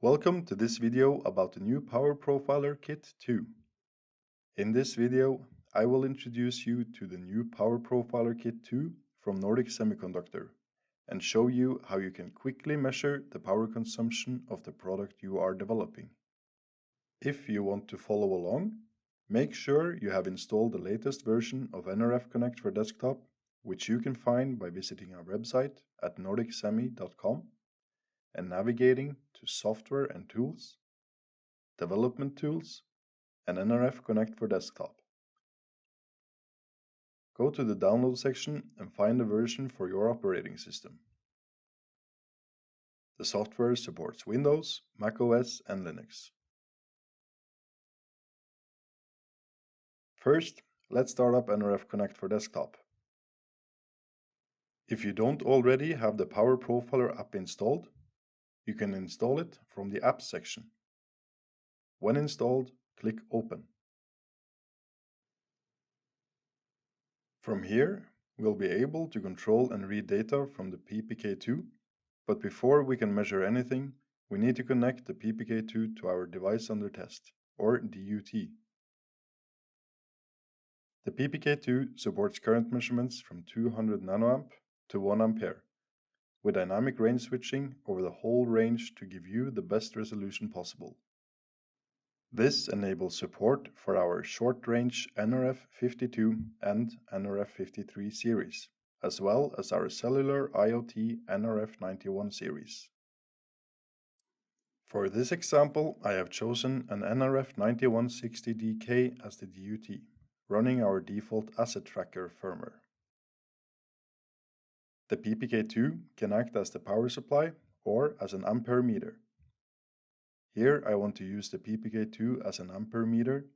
Welcome to this video about the new Power Profiler Kit 2. In this video, I will introduce you to the new Power Profiler Kit 2 from Nordic Semiconductor and show you how you can quickly measure the power consumption of the product you are developing. If you want to follow along, make sure you have installed the latest version of NRF Connect for Desktop, which you can find by visiting our website at nordicsemi.com and navigating to Software and Tools, Development Tools, and NRF Connect for Desktop. Go to the Download section and find the version for your operating system. The software supports Windows, macOS, and Linux. First, let's start up NRF Connect for Desktop. If you don't already have the Power Profiler app installed, you can install it from the Apps section. When installed, click Open. From here, we'll be able to control and read data from the PPK2, but before we can measure anything, we need to connect the PPK2 to our device under test, or DUT. The PPK2 supports current measurements from 200 nanoamp to 1 ampere, with dynamic range switching over the whole range to give you the best resolution possible. This enables support for our short-range nRF52 and nRF53 series, as well as our cellular IoT nRF91 series. For this example, I have chosen an nRF9160DK as the DUT, running our default asset tracker firmware. The PPK2 can act as the power supply or as an ampere meter. Here I want to use the PPK2 as an ampere meter,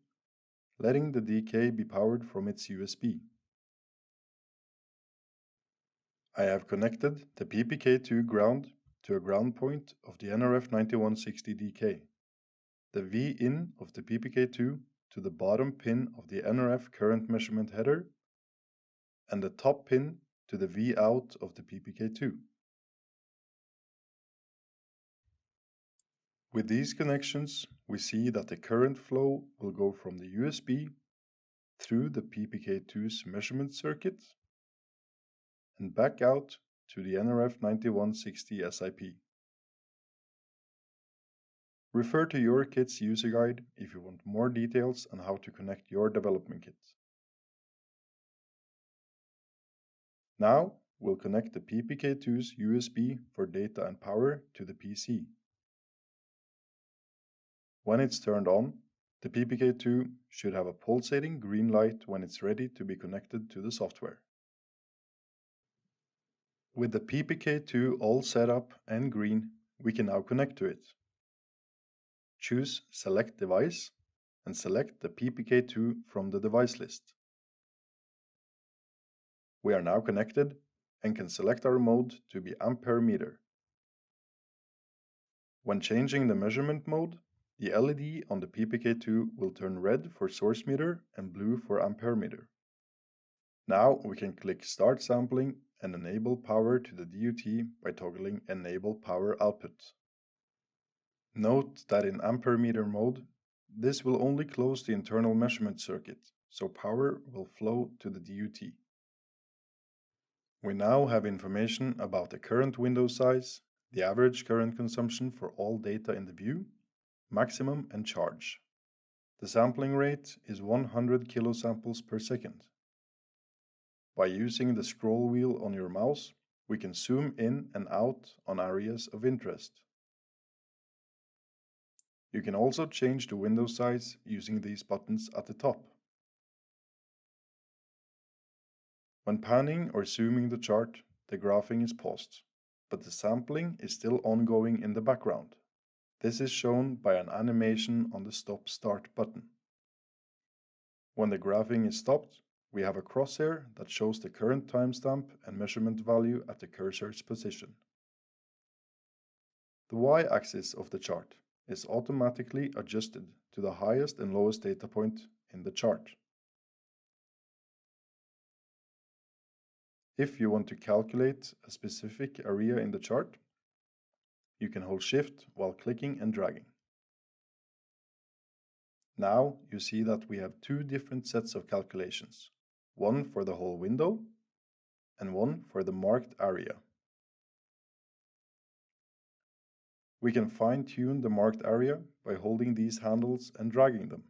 letting the DK be powered from its USB. I have connected the PPK2 ground to a ground point of the nRF9160DK, the V-in of the PPK2 to the bottom pin of the NRF current measurement header, and the top pin to the V-out of the PPK2. With these connections, we see that the current flow will go from the USB through the PPK2's measurement circuit and back out to the nRF9160 SIP. Refer to your kit's user guide if you want more details on how to connect your development kit. Now we'll connect the PPK2's USB for data and power to the PC. When it's turned on, the PPK2 should have a pulsating green light when it's ready to be connected to the software. With the PPK2 all set up and green, we can now connect to it. Choose Select Device and select the PPK2 from the device list. We are now connected and can select our mode to be ampere meter. When changing the measurement mode, the LED on the PPK2 will turn red for source meter and blue for ampere meter. Now we can click Start Sampling and enable power to the DUT by toggling Enable Power Output. Note that in ampere meter mode, this will only close the internal measurement circuit, so power will flow to the DUT. We now have information about the current window size, the average current consumption for all data in the view, maximum and charge. The sampling rate is 100 kilosamples per second. By using the scroll wheel on your mouse, we can zoom in and out on areas of interest. You can also change the window size using these buttons at the top. When panning or zooming the chart, the graphing is paused, but the sampling is still ongoing in the background. This is shown by an animation on the Stop Start button. When the graphing is stopped, we have a crosshair that shows the current timestamp and measurement value at the cursor's position. The y-axis of the chart is automatically adjusted to the highest and lowest data point in the chart. If you want to calculate a specific area in the chart, you can hold Shift while clicking and dragging. Now you see that we have two different sets of calculations, one for the whole window and one for the marked area. We can fine-tune the marked area by holding these handles and dragging them.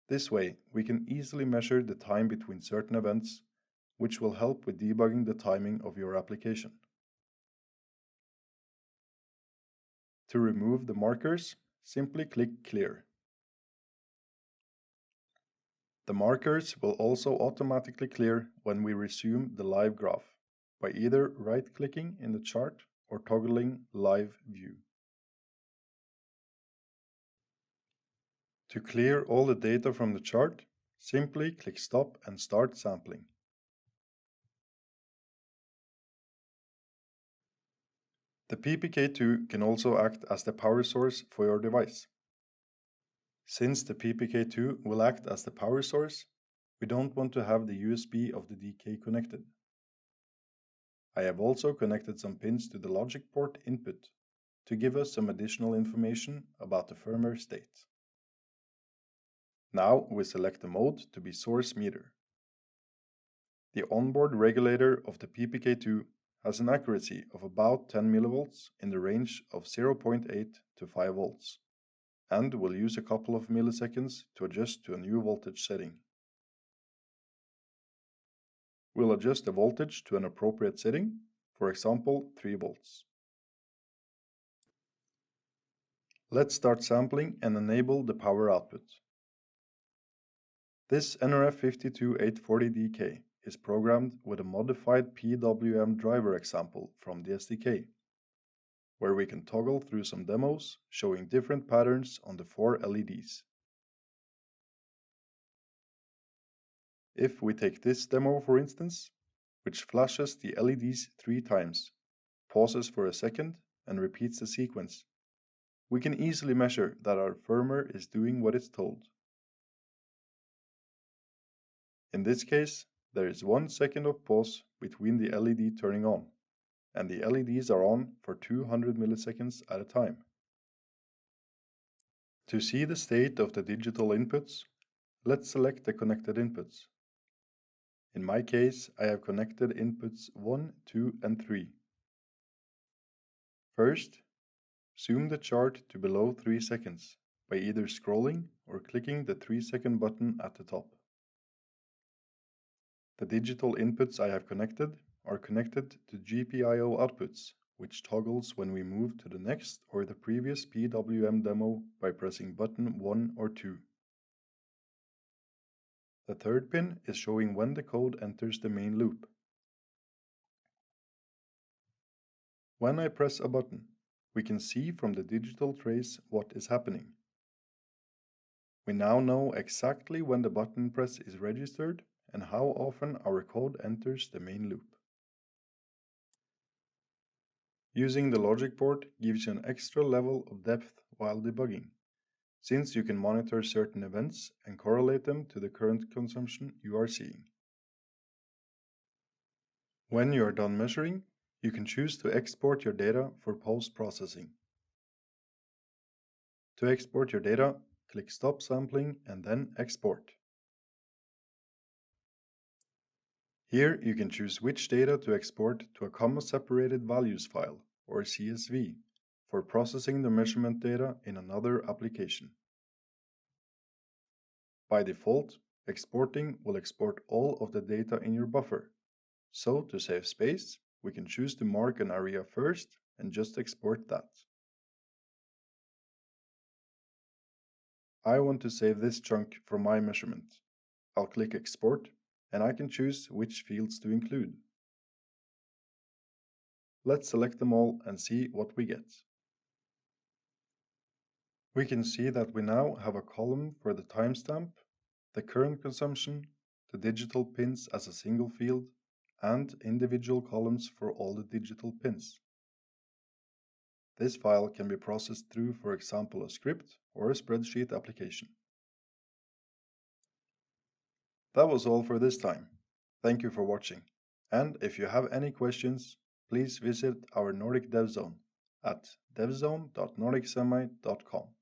This way, we can easily measure the time between certain events, which will help with debugging the timing of your application. To remove the markers, simply click Clear. The markers will also automatically clear when we resume the live graph by either right-clicking in the chart or toggling Live View. To clear all the data from the chart, simply click Stop and start sampling. The PPK2 can also act as the power source for your device. Since the PPK2 will act as the power source, we don't want to have the USB of the DK connected. I have also connected some pins to the logic port input to give us some additional information about the firmware state. Now we select the mode to be source meter. The onboard regulator of the PPK2 has an accuracy of about 10 mV in the range of 0.8 to 5 volts, and will use a couple of milliseconds to adjust to a new voltage setting. We'll adjust the voltage to an appropriate setting, for example 3 volts. Let's start sampling and enable the power output. This NRF52840DK is programmed with a modified PWM driver example from the SDK, where we can toggle through some demos showing different patterns on the 4 LEDs. If we take this demo for instance, which flashes the LEDs 3 times, pauses for a second and repeats the sequence, we can easily measure that our firmware is doing what it's told. In this case, there is 1 second of pause between the LED turning on, and the LEDs are on for 200 milliseconds at a time. To see the state of the digital inputs, let's select the connected inputs. In my case, I have connected inputs 1, 2, and 3. First, zoom the chart to below 3 seconds by either scrolling or clicking the 3-second button at the top. The digital inputs I have connected are connected to GPIO outputs, which toggles when we move to the next or the previous PWM demo by pressing button 1 or 2. The third pin is showing when the code enters the main loop. When I press a button, we can see from the digital trace what is happening. We now know exactly when the button press is registered and how often our code enters the main loop. Using the logic port gives you an extra level of depth while debugging, since you can monitor certain events and correlate them to the current consumption you are seeing. When you are done measuring, you can choose to export your data for post-processing. To export your data, click Stop Sampling and then Export. Here you can choose which data to export to a comma-separated values file, or CSV, for processing the measurement data in another application. By default, exporting will export all of the data in your buffer, so to save space, we can choose to mark an area first and just export that. I want to save this chunk for my measurement. I'll click Export, and I can choose which fields to include. Let's select them all and see what we get. We can see that we now have a column for the timestamp, the current consumption, the digital pins as a single field, and individual columns for all the digital pins. This file can be processed through, for example, a script or a spreadsheet application. That was all for this time. Thank you for watching, and if you have any questions, please visit our Nordic Dev Zone. at devzone.nordicsemi.com.